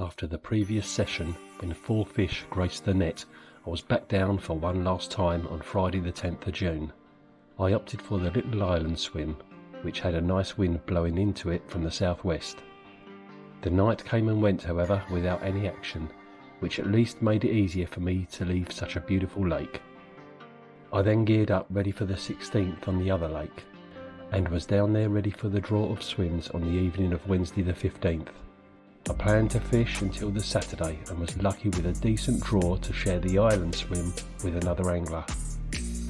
After the previous session, when 4 fish graced the net, I was back down for one last time on Friday the 10th of June. I opted for the little island swim, which had a nice wind blowing into it from the southwest. The night came and went, however, without any action, which at least made it easier for me to leave such a beautiful lake. I then geared up ready for the 16th on the other lake, and was down there ready for the draw of swims on the evening of Wednesday the 15th. I planned to fish until the Saturday and was lucky with a decent draw to share the island swim with another angler.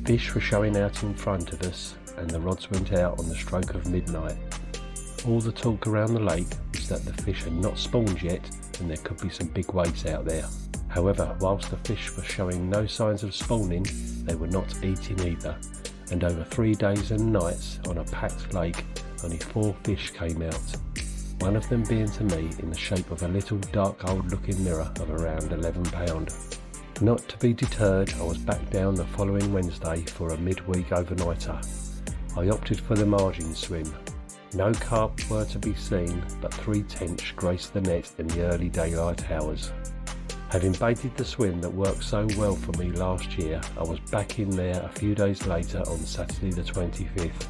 Fish were showing out in front of us and the rods went out on the stroke of midnight. All the talk around the lake was that the fish had not spawned yet and there could be some big waves out there. However, whilst the fish were showing no signs of spawning, they were not eating either, and over 3 days and nights on a packed lake, only 4 fish came out. One of them being to me in the shape of a little dark old looking mirror of around 11 pound. Not to be deterred, I was back down the following Wednesday for a midweek overnighter. I opted for the margin swim. No carp were to be seen, but 3 tench graced the net in the early daylight hours. Having baited the swim that worked so well for me last year, I was back in there a few days later on Saturday the 25th.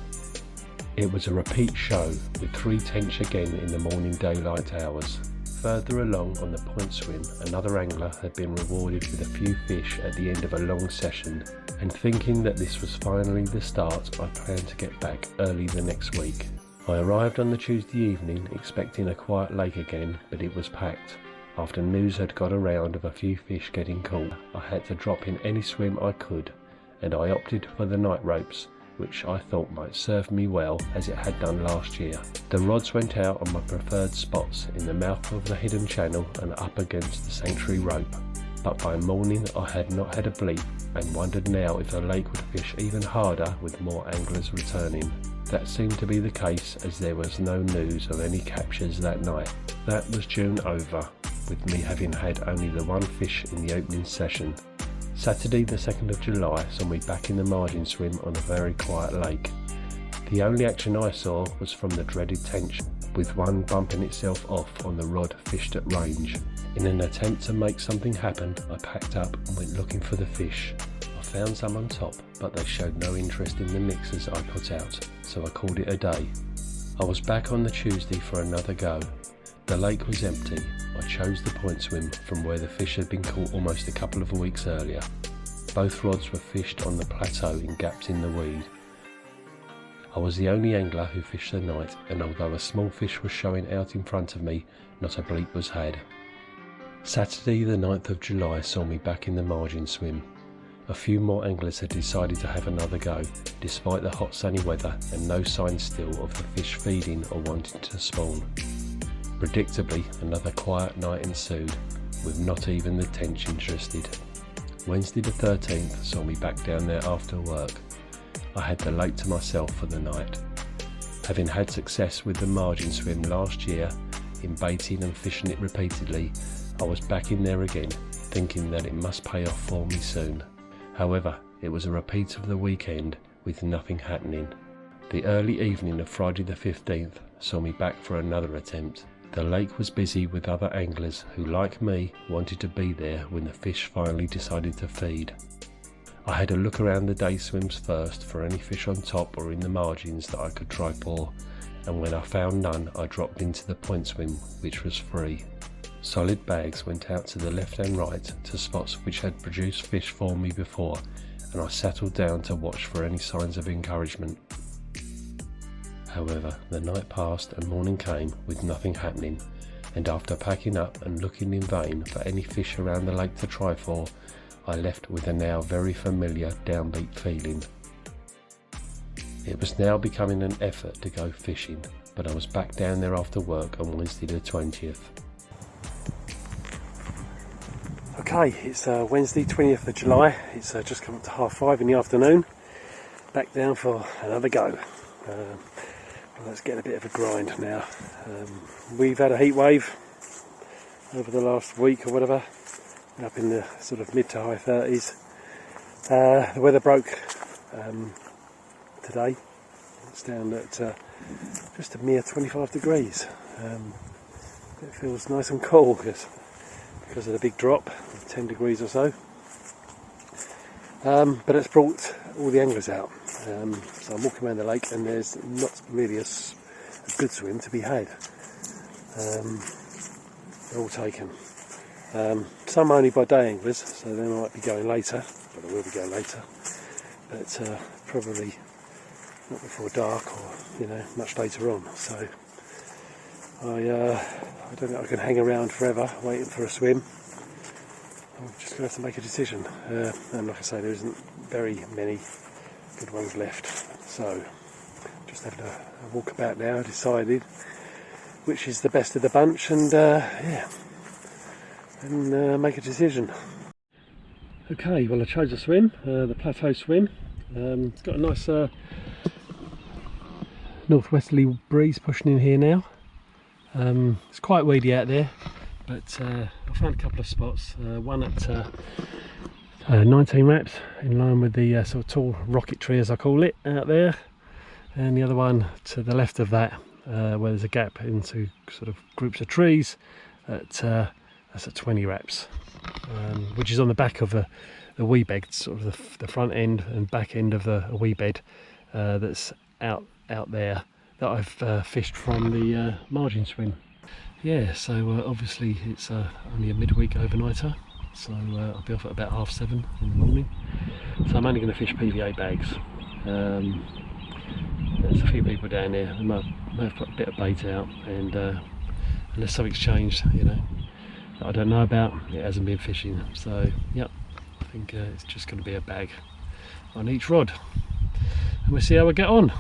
It was a repeat show with 3 tench again in the morning daylight hours. Further along on the point swim, another angler had been rewarded with a few fish at the end of a long session, and thinking that this was finally the start, I planned to get back early the next week. I arrived on the Tuesday evening expecting a quiet lake again, but it was packed. After news had got around of a few fish getting caught, I had to drop in any swim I could, and I opted for the night ropes, which I thought might serve me well as it had done last year. The rods went out on my preferred spots in the mouth of the hidden channel and up against the sanctuary rope, but by morning I had not had a bleep and wondered now if the lake would fish even harder with more anglers returning. That seemed to be the case as there was no news of any captures that night. That was June over, with me having had only the 1 fish in the opening session. Saturday the 2nd of July saw me back in the margin swim on a very quiet lake. The only action I saw was from the dreaded tench, with one bumping itself off on the rod fished at range. In an attempt to make something happen, I packed up and went looking for the fish. I found some on top, but they showed no interest in the mixers I put out, so I called it a day. I was back on the Tuesday for another go. The lake was empty. I chose the point swim from where the fish had been caught almost a couple of weeks earlier. Both rods were fished on the plateau in gaps in the weed. I was the only angler who fished the night, and although a small fish was showing out in front of me, not a bleep was had. Saturday the 9th of July saw me back in the margin swim. A few more anglers had decided to have another go, despite the hot sunny weather and no sign still of the fish feeding or wanting to spawn. Predictably, another quiet night ensued, with not even the tench interested. Wednesday the 13th saw me back down there after work. I had the lake to myself for the night. Having had success with the margin swim last year, in baiting and fishing it repeatedly, I was back in there again, thinking that it must pay off for me soon. However, it was a repeat of the weekend, with nothing happening. The early evening of Friday the 15th saw me back for another attempt. The lake was busy with other anglers who, like me, wanted to be there when the fish finally decided to feed. I had a look around the day swims first for any fish on top or in the margins that I could try pour, and when I found none I dropped into the point swim, which was free. Solid bags went out to the left and right to spots which had produced fish for me before, and I settled down to watch for any signs of encouragement. However, the night passed and morning came with nothing happening, and after packing up and looking in vain for any fish around the lake to try for, I left with a now very familiar downbeat feeling. It was now becoming an effort to go fishing, but I was back down there after work on Wednesday the 20th. Okay, it's Wednesday 20th of July, it's just come up to 5:30 in the afternoon, back down for another go. Let's get a bit of a grind now. We've had a heat wave over the last week or whatever, up in the sort of mid to high 30s. The weather broke today. It's down at just a mere 25 degrees. It feels nice and cool because because of the big drop of 10 degrees or so. But it's brought all the anglers out. So I'm walking around the lake and there's not really a good swim to be had. They're all taken. Some only by day anglers, so they might be going later, but they will be going later. But probably not before dark or much later on. So I don't think I can hang around forever waiting for a swim. I'm just going to have to make a decision, and like I say, there isn't very many good ones left, so just having a walk about now, decided which is the best of the bunch, and make a decision. Okay, well I chose a swim, the plateau swim. It's got a nice northwesterly breeze pushing in here now. It's quite weedy out there, but I found a couple of spots, one at 19 wraps in line with the sort of tall rocket tree as I call it out there, and the other one to the left of that where there's a gap into sort of groups of trees that's at 20 wraps, which is on the back of a wee bed, sort of the front end and back end of a wee bed that's out there that I've fished from the margin swim. Yeah, so obviously it's only a midweek overnighter, so I'll be off at about 7:30 in the morning. So I'm only going to fish PVA bags. There's a few people down there who may have put a bit of bait out, and unless something's changed, that I don't know about, it hasn't been fishing. So yep, I think it's just going to be a bag on each rod, and we'll see how we get on.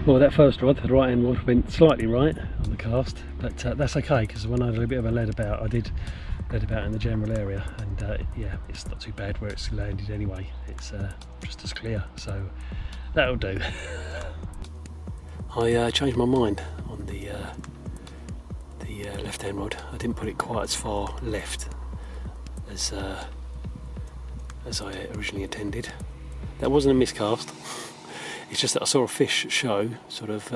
Well, that first rod, the right hand rod, went slightly right on the cast, but that's okay, because when I had a little bit of a lead about, I did lead about in the general area, and yeah, it's not too bad where it's landed anyway. It's just as clear, so that'll do. I changed my mind on the left hand rod. I didn't put it quite as far left as I originally intended. That wasn't a miscast. It's just that I saw a fish show sort of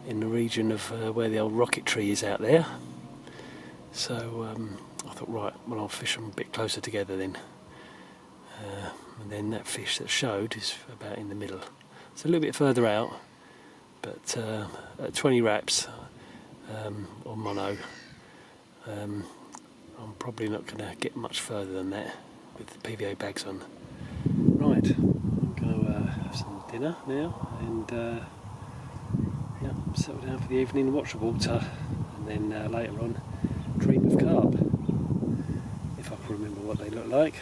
in the region of where the old rocket tree is out there. So I thought, right, well, I'll fish them a bit closer together then. And then that fish that showed is about in the middle. It's a little bit further out, but at 20 wraps on mono, I'm probably not going to get much further than that with the PVA bags on. Right, I'm going to have some dinner now, and yeah, settle down for the evening, watch the water, and then later on dream of carp, if I can remember what they look like.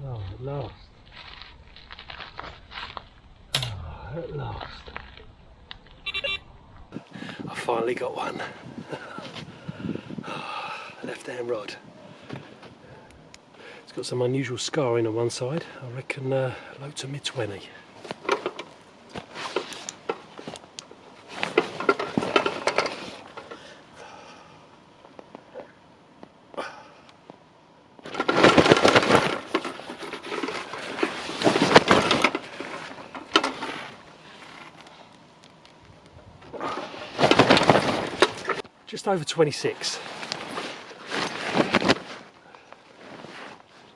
Oh, lost. Oh. at last. I finally got one. Left hand rod. It's got some unusual scarring on one side. I reckon low to mid 20. Just over 26.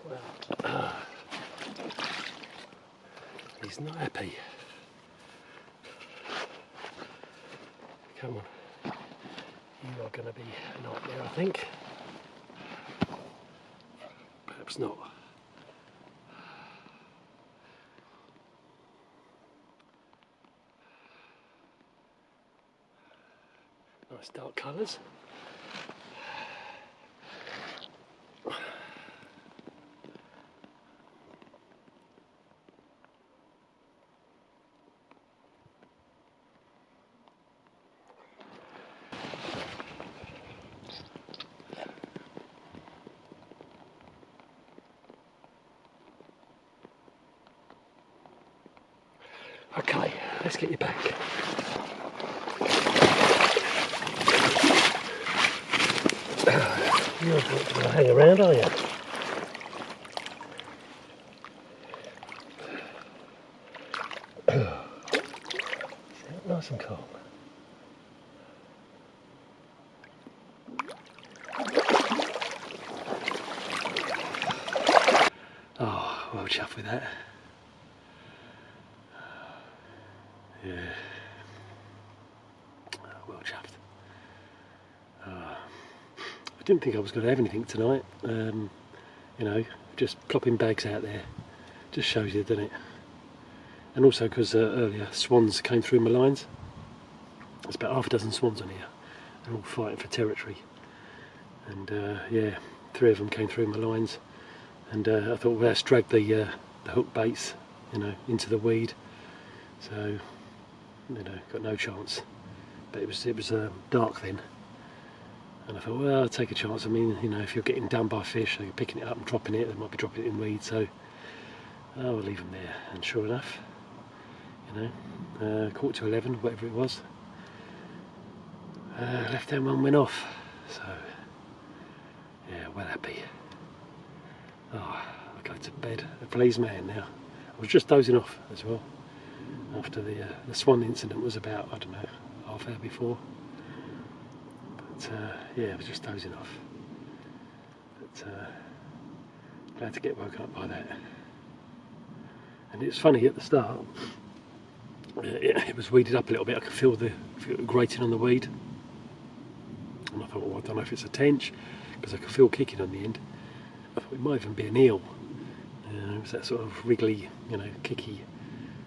Well, he's not happy. Come on, you are going to be a nightmare, I think. Perhaps not. Nice dark colours. Okay, let's get you back. You're not going to hang around, are you? Nice and calm. Oh, well chuffed with that. Yeah. Well chuffed. I didn't think I was going to have anything tonight. You know, just plopping bags out there just shows you, doesn't it? And also because earlier swans came through my lines. There's about half a dozen swans on here. They're all fighting for territory. And yeah, 3 of them came through my lines. And I thought, well, let's drag the hook baits, you know, into the weed. So, you know, got no chance. But it was dark then. And I thought, well, I'll take a chance. I mean, you know, if you're getting done by fish, you're picking it up and dropping it, they might be dropping it in weeds, so I'll leave them there. And sure enough, you know, 11:15, whatever it was, left hand one went off. So, yeah, well happy. Oh, I'll go to bed a pleased man now. I was just dozing off as well. After the swan incident was about, I don't know, half hour before. But yeah, I was just dozing off. But glad to get woken up by that. And it's funny, at the start, it was weeded up a little bit. I could feel the grating on the weed. And I thought, well, I don't know if it's a tench, because I could feel kicking on the end. I thought it might even be an eel. It was that sort of wriggly, you know, kicky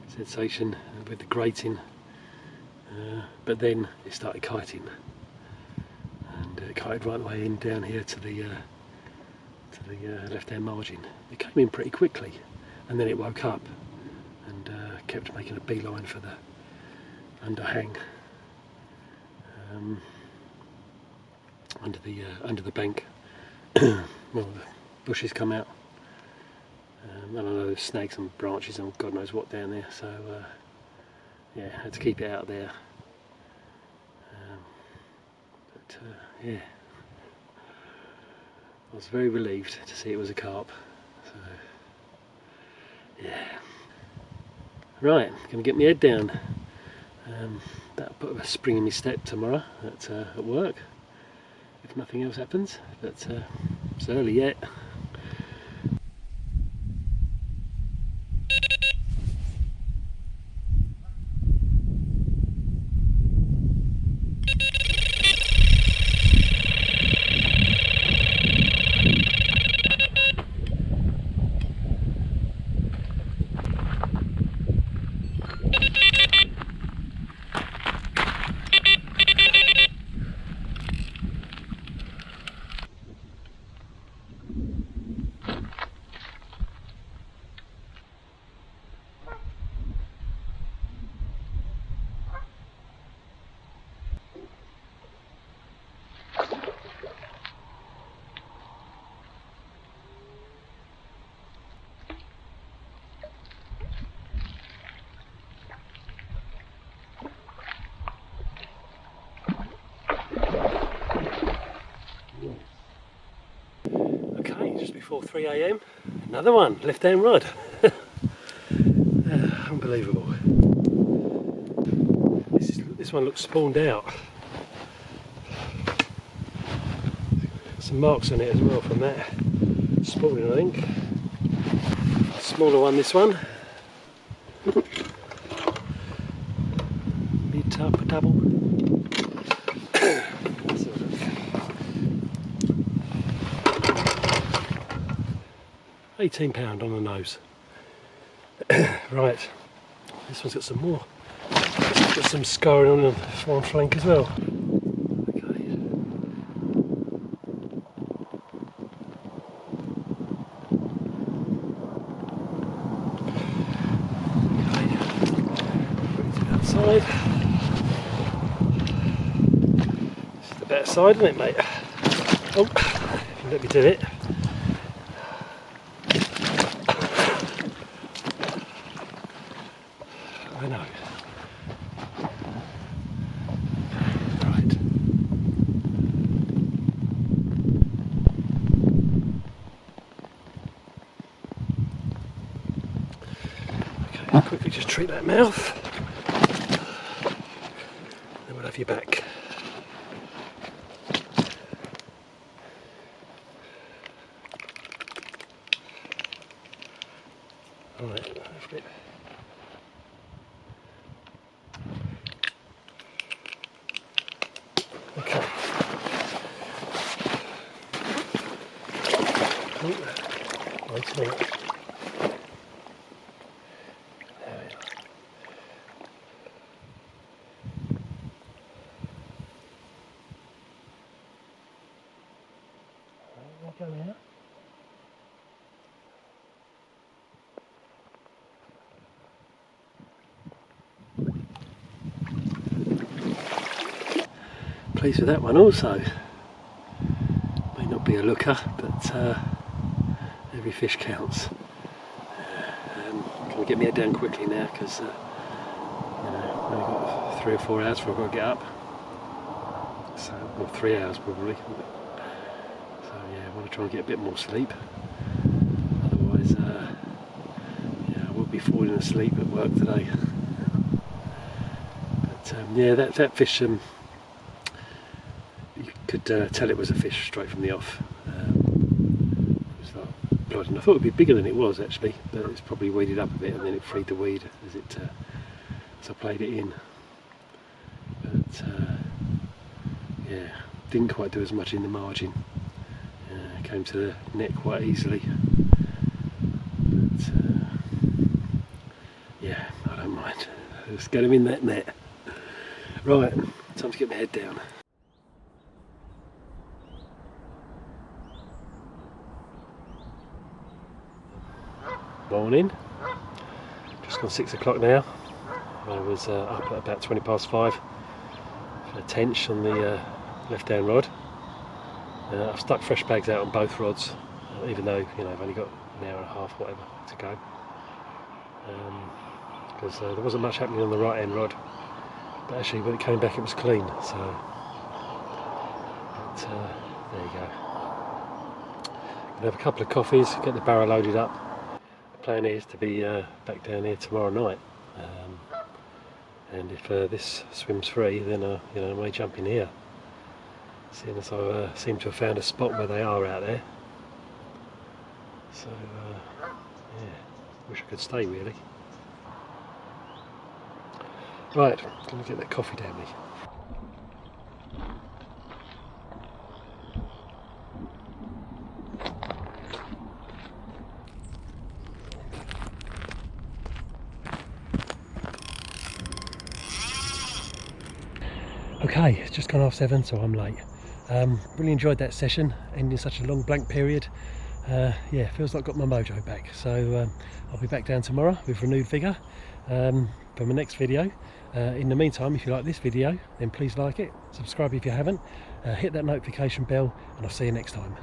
sensation with the grating. But then it started kiting. And it kited right the way in down here to the left-hand margin. It came in pretty quickly, and then it woke up and kept making a beeline for the underhang under the bank. Well, the bushes come out. I don't know, there's snags and branches and God knows what down there. So yeah, had to keep it out there. But yeah, I was very relieved to see it was a carp. So yeah, right, gonna get my head down. That'll put a spring in my step tomorrow at work, if nothing else happens. But it's early yet. before 3 AM. Another one, left hand rod. Unbelievable. This one looks spawned out. Some marks on it as well from that spawning, I think. Smaller one, this one. Mid-top, double. £18 on the nose. Right, this one's got some more. It's got some scarring on the one flank as well. Okay. Put it outside. This is the better side, isn't it, mate? Oh, let me do it. I know. Right. Okay, I'll quickly just treat that mouth. Then we'll have you back. Alright, that's it. Okay. Oh, wait a minute. There we are. There we go now. Pleased with that one also. May not be a looker, but every fish counts. Can we get my head down quickly now, because you know, I've only got 3 or 4 hours before I've got to get up. So, well, 3 hours probably. So yeah, I want to try and get a bit more sleep. Otherwise, yeah, I will be falling asleep at work today. But yeah, that fish. You could tell it was a fish straight from the off. It was like blood, and I thought it would be bigger than it was actually, but it's probably weeded up a bit, and then it freed the weed as I played it in. But yeah, didn't quite do as much in the margin. Came to the net quite easily. But yeah, I don't mind. Let's get him in that net. Right, time to get my head down. Morning, just gone 6 o'clock now. I was up at about 5:20 for a tench on the left hand rod. I've stuck fresh bags out on both rods, even though, you know, I've only got an hour and a half, whatever, to go, because there wasn't much happening on the right hand rod, but actually when it came back it was clean, so but, there you go. Gonna have a couple of coffees, get the barrow loaded up. Plan is to be back down here tomorrow night, and if this swims free, then you know, I may jump in here, seeing as I seem to have found a spot where they are out there. So yeah, wish I could stay really. Right, gonna get that coffee down me. Okay, it's just gone half 7, so I'm late. Really enjoyed that session, ending such a long blank period. Yeah, feels like I've got my mojo back. So I'll be back down tomorrow with renewed vigour for my next video. In the meantime, if you like this video, then please like it, subscribe if you haven't, hit that notification bell, and I'll see you next time.